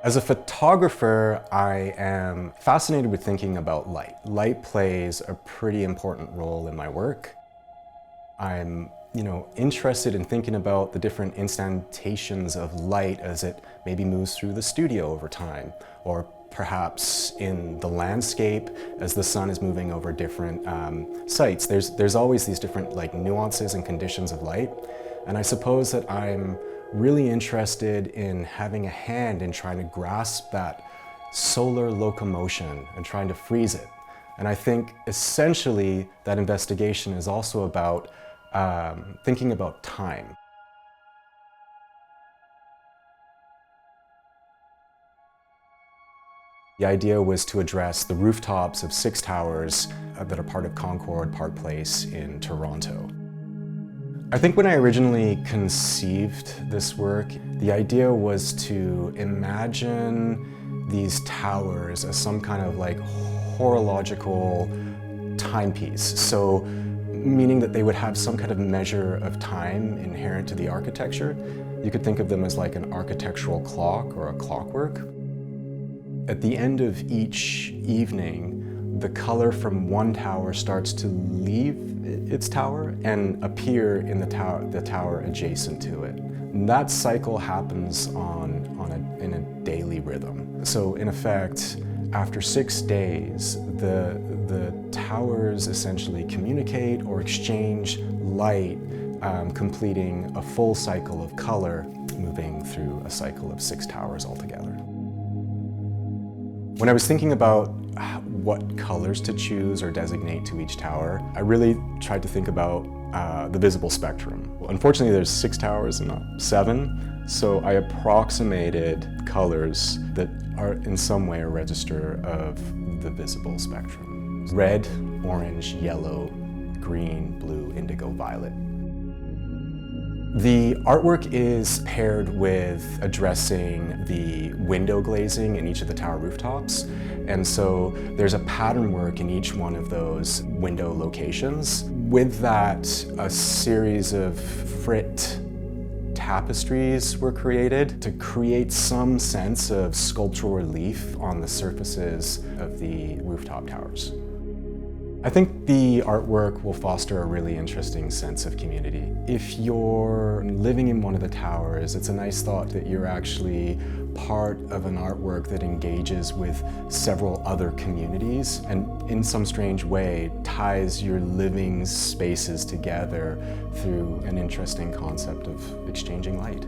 As a photographer, I am fascinated with thinking about light. Light plays a pretty important role in my work. I'm, interested in thinking about the different instantations of light as it maybe moves through the studio over time, or perhaps in the landscape as the sun is moving over different sites. There's always these different nuances and conditions of light, and I suppose that I'm really interested in having a hand in trying to grasp that solar locomotion and trying to freeze it. And I think essentially that investigation is also about thinking about time. The idea was to address the rooftops of 6 towers that are part of Concord Park Place in Toronto. I think when I originally conceived this work, the idea was to imagine these towers as some kind of horological timepiece. So, meaning that they would have some kind of measure of time inherent to the architecture. You could think of them as like an architectural clock or a clockwork. At the end of each evening, the color from one tower starts to leave its tower and appear in the tower adjacent to it. And that cycle happens in a daily rhythm. So in effect, after 6 days, the towers essentially communicate or exchange light, completing a full cycle of color, moving through a cycle of 6 towers altogether. When I was thinking about what colors to choose or designate to each tower, I really tried to think about the visible spectrum. Unfortunately, there's 6 towers and not 7, so I approximated colors that are in some way a register of the visible spectrum. Red, orange, yellow, green, blue, indigo, violet. The artwork is paired with addressing the window glazing in each of the tower rooftops. And so there's a pattern work in each one of those window locations. With that, a series of frit tapestries were created to create some sense of sculptural relief on the surfaces of the rooftop towers. I think the artwork will foster a really interesting sense of community. If you're living in one of the towers, it's a nice thought that you're actually part of an artwork that engages with several other communities and in some strange way ties your living spaces together through an interesting concept of exchanging light.